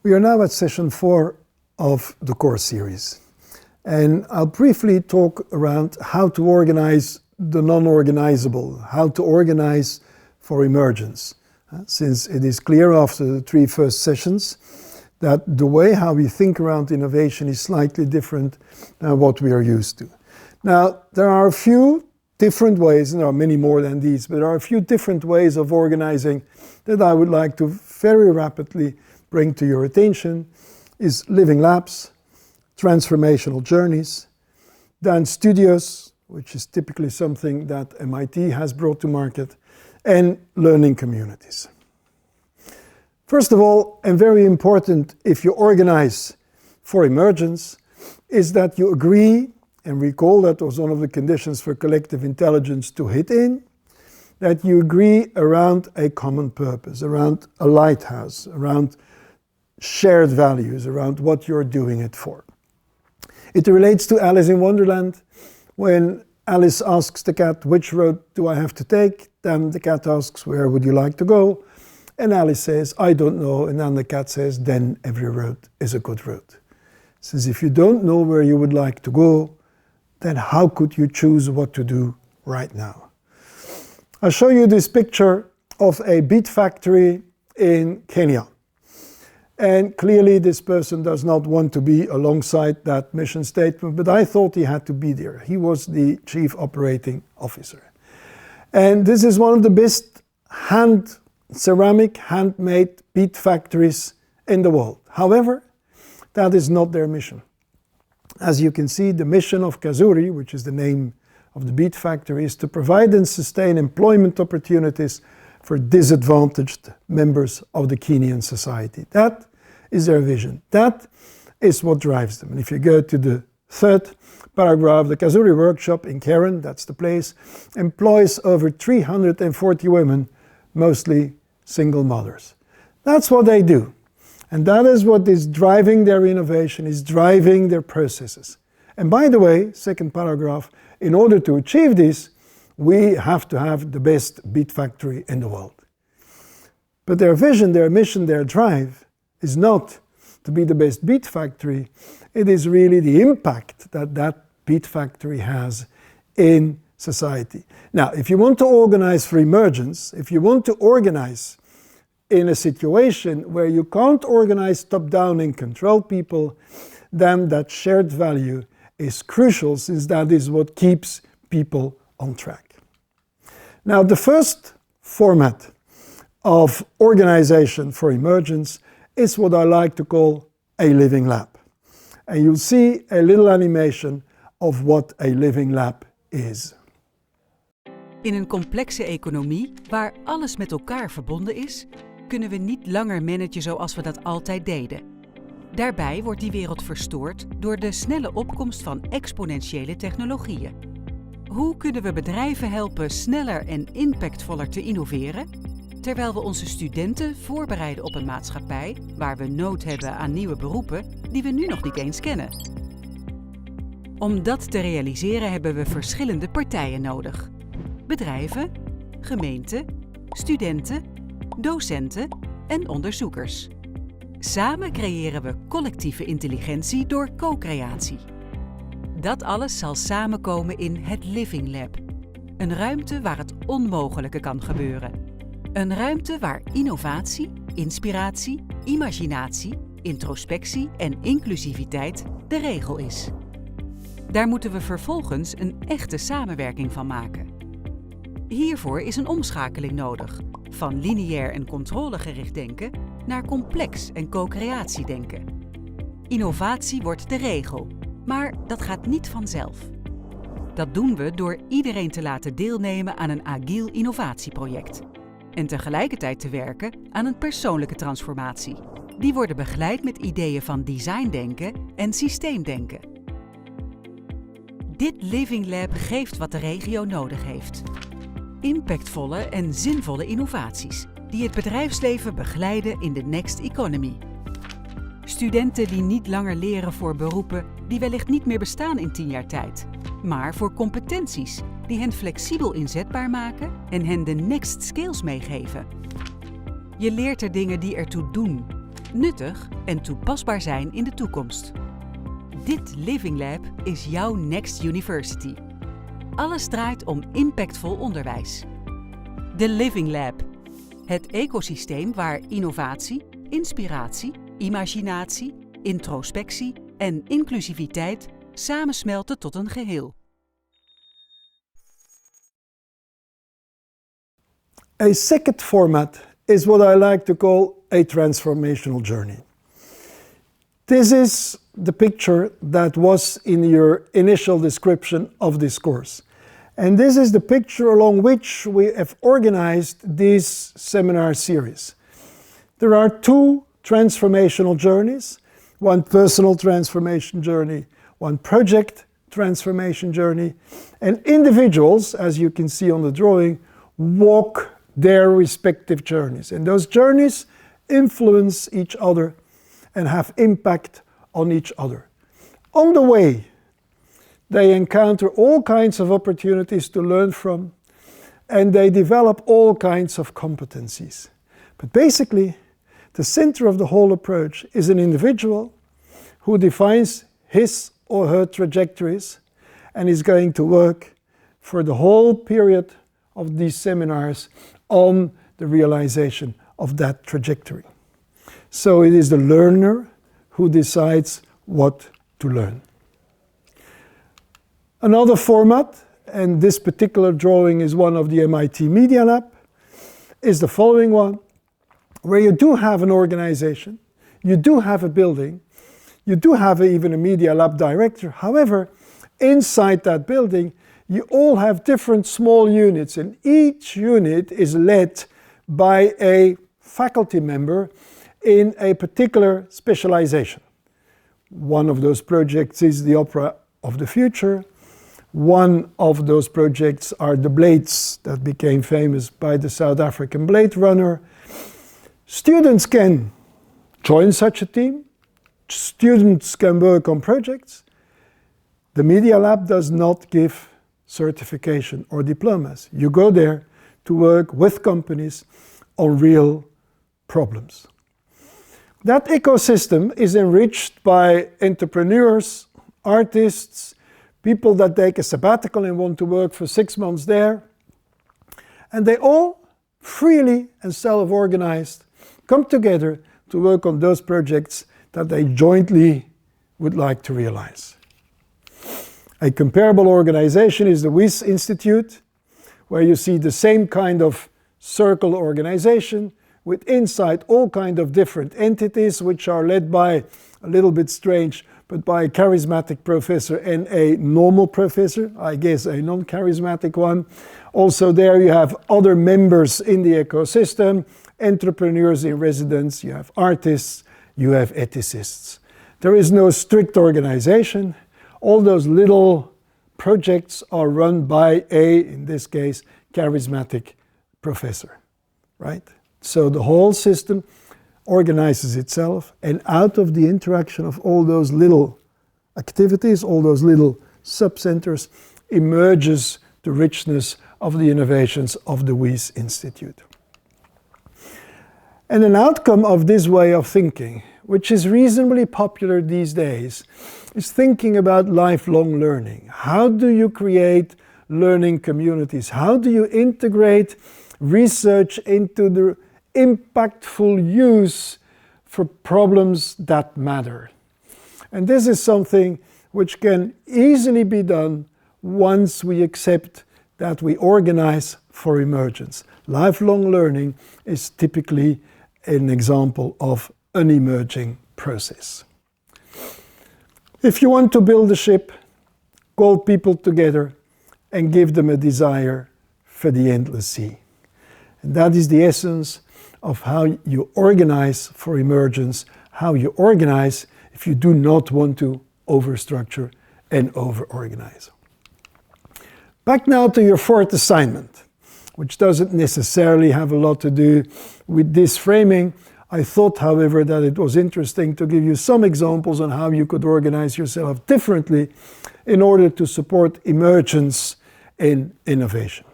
We are now at session 4 of the course series, and I'll briefly talk around how to organize the non-organizable, how to organize for emergence, since it is clear after the 3 first sessions that the way how we think around innovation is slightly different than what we are used to. Now, there are a few different ways, and there are many more than these, but there are a few different ways of organizing that I would like to very rapidly bring to your attention. Is living labs, transformational journeys, dance studios, which is typically something that MIT has brought to market, and learning communities. First of all, and very important if you organize for emergence, is that you agree, and recall that was one of the conditions for collective intelligence to hit in, that you agree around a common purpose, around a lighthouse, around shared values, around what you're doing it for. It relates to Alice in Wonderland. When Alice asks the cat, which road do I have to take? Then the cat asks, where would you like to go? And Alice says, I don't know. And then the cat says, then every road is a good road. Since if you don't know where you would like to go, then how could you choose what to do right now? I'll show you this picture of a beet factory in Kenya. And clearly this person does not want to be alongside that mission statement, but I thought he had to be there. He was the chief operating officer. And this is one of the best ceramic, handmade beet factories in the world. However, that is not their mission. As you can see, the mission of Kazuri, which is the name of the beet factory, is to provide and sustain employment opportunities for disadvantaged members of the Kenyan society. That is their vision. That is what drives them. And if you go to the 3rd paragraph, the Kazuri workshop in Karen, that's the place, employs over 340 women, mostly single mothers. That's what they do. And that is what is driving their innovation, is driving their processes. And by the way, 2nd paragraph, in order to achieve this, we have to have the best beet factory in the world. But their vision, their mission, their drive is not to be the best beet factory. It is really the impact that that beet factory has in society. Now, if you want to organize for emergence, if you want to organize in a situation where you can't organize top-down and control people, then that shared value is crucial, since that is what keeps people on track. Now, the first format of organization for emergence is what I like to call a living lab. And you'll see a little animation of what a living lab is. In een complexe economie, waar alles met elkaar verbonden is, kunnen we niet langer managen zoals we dat altijd deden. Daarbij wordt die wereld verstoord door de snelle opkomst van exponentiële technologieën. Hoe kunnen we bedrijven helpen sneller en impactvoller te innoveren, terwijl we onze studenten voorbereiden op een maatschappij waar we nood hebben aan nieuwe beroepen die we nu nog niet eens kennen? Om dat te realiseren hebben we verschillende partijen nodig. Bedrijven, gemeenten, studenten, docenten en onderzoekers. Samen creëren we collectieve intelligentie door co-creatie. Dat alles zal samenkomen in het Living Lab. Een ruimte waar het onmogelijke kan gebeuren. Een ruimte waar innovatie, inspiratie, imaginatie, introspectie en inclusiviteit de regel is. Daar moeten we vervolgens een echte samenwerking van maken. Hiervoor is een omschakeling nodig, van lineair en controlegericht denken naar complex en co-creatie denken. Innovatie wordt de regel, maar dat gaat niet vanzelf. Dat doen we door iedereen te laten deelnemen aan een agiel innovatieproject. En tegelijkertijd te werken aan een persoonlijke transformatie. Die worden begeleid met ideeën van designdenken en systeemdenken. Dit Living Lab geeft wat de regio nodig heeft. Impactvolle en zinvolle innovaties die het bedrijfsleven begeleiden in de next economy. Studenten die niet langer leren voor beroepen die wellicht niet meer bestaan in 10 jaar tijd, maar voor competenties die hen flexibel inzetbaar maken en hen de next skills meegeven. Je leert er dingen die ertoe doen, nuttig en toepasbaar zijn in de toekomst. Dit Living Lab is jouw Next University. Alles draait om impactvol onderwijs. De Living Lab. Het ecosysteem waar innovatie, inspiratie, imaginatie, introspectie en inclusiviteit samensmelten tot een geheel. A second format is what I like to call a transformational journey. This is the picture that was in your initial description of this course. And this is the picture along which we have organized this seminar series. There are two transformational journeys, one personal transformation journey, one project transformation journey, and individuals, as you can see on the drawing, walk their respective journeys. And those journeys influence each other and have impact on each other. On the way, they encounter all kinds of opportunities to learn from, and they develop all kinds of competencies. But basically, the center of the whole approach is an individual who defines his or her trajectories and is going to work for the whole period of these seminars on the realization of that trajectory. So it is the learner who decides what to learn. Another format, and this particular drawing is one of the MIT Media Lab, is the following one, where you do have an organization, you do have a building, you do have even a Media Lab director. However, inside that building, you all have different small units, and each unit is led by a faculty member in a particular specialization. One of those projects is the Opera of the Future. One of those projects are the blades that became famous by the South African Blade Runner. Students can join such a team. Students can work on projects. The Media Lab does not give certification or diplomas. You go there to work with companies on real problems. That ecosystem is enriched by entrepreneurs, artists, people that take a sabbatical and want to work for 6 months there. And they all, freely and self-organized, come together to work on those projects that they jointly would like to realize. A comparable organization is the WSO Institute, where you see the same kind of circle organization with inside all kind of different entities which are led by, a little bit strange, but by a charismatic professor and a normal professor, I guess a non-charismatic one. Also there you have other members in the ecosystem, entrepreneurs in residence, you have artists, you have ethicists. There is no strict organization. All those little projects are run by in this case, charismatic professor, right? So the whole system organizes itself, and out of the interaction of all those little activities, all those little sub-centers, emerges the richness of the innovations of the WSO Institute. And an outcome of this way of thinking, which is reasonably popular these days, is thinking about lifelong learning. How do you create learning communities? How do you integrate research into the impactful use for problems that matter? And this is something which can easily be done once we accept that we organize for emergence. Lifelong learning is typically an example of an emerging process. If you want to build a ship, call people together and give them a desire for the endless sea. And that is the essence of how you organize for emergence, how you organize if you do not want to overstructure and over-organize. Back now to your fourth assignment, which doesn't necessarily have a lot to do with this framing. I thought, however, that it was interesting to give you some examples on how you could organize yourself differently in order to support emergence in innovation.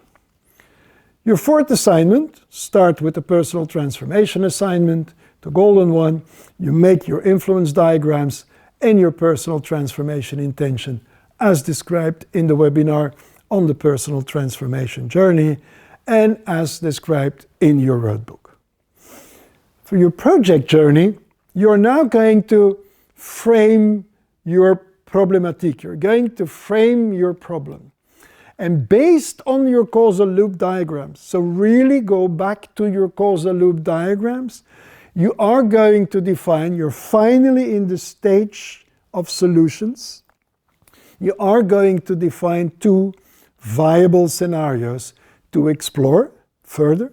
Your fourth assignment, start with the personal transformation assignment, the golden one, you make your influence diagrams and your personal transformation intention as described in the webinar on the personal transformation journey and as described in your roadbook. For your project journey, you're now going to frame your problematique. You're going to frame your problem. And based on your causal loop diagrams, so really go back to your causal loop diagrams, you are going to define, you're finally in the stage of solutions, you are going to define two viable scenarios to explore further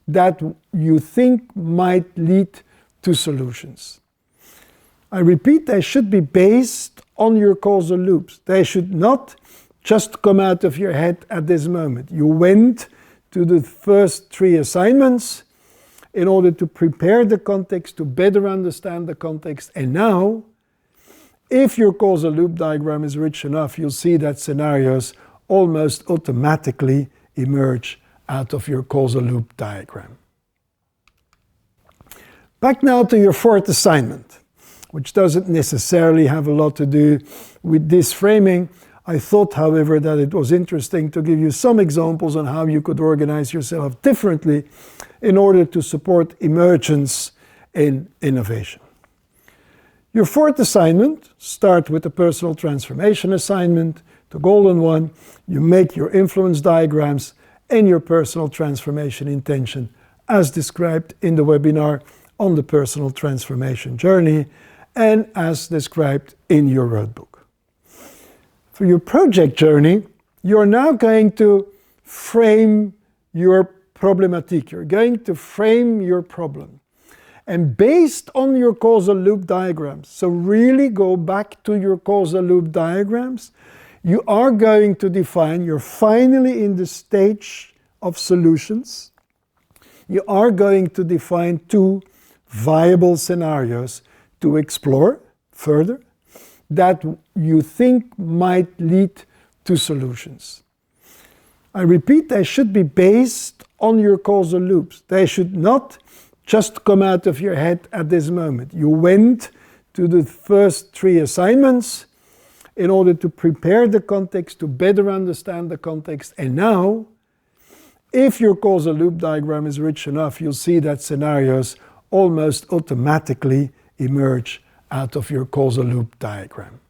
that you think might lead to solutions. I repeat, they should be based on your causal loops. They should not just come out of your head at this moment. You went to the first 3 assignments in order to prepare the context, to better understand the context, and now, if your causal loop diagram is rich enough, you'll see that scenarios almost automatically emerge out of your causal loop diagram. Back now to your 4th assignment, which doesn't necessarily have a lot to do with this framing. I thought, however, that it was interesting to give you some examples on how you could organize yourself differently in order to support emergence in innovation. Your 4th assignment, start with the personal transformation assignment, the golden one. You make your influence diagrams and your personal transformation intention as described in the webinar on the personal transformation journey and as described in your roadbook. For your project journey, you're now going to frame your problematique. You're going to frame your problem. And based on your causal loop diagrams, so really go back to your causal loop diagrams, you are going to define, you're finally in the stage of solutions, you are going to define two viable scenarios to explore further that you think might lead to solutions. I repeat, they should be based on your causal loops. They should not just come out of your head at this moment. You went to the first 3 assignments in order to prepare the context, to better understand the context, and now, if your causal loop diagram is rich enough, you'll see that scenarios almost automatically emerge out of your causal loop diagram.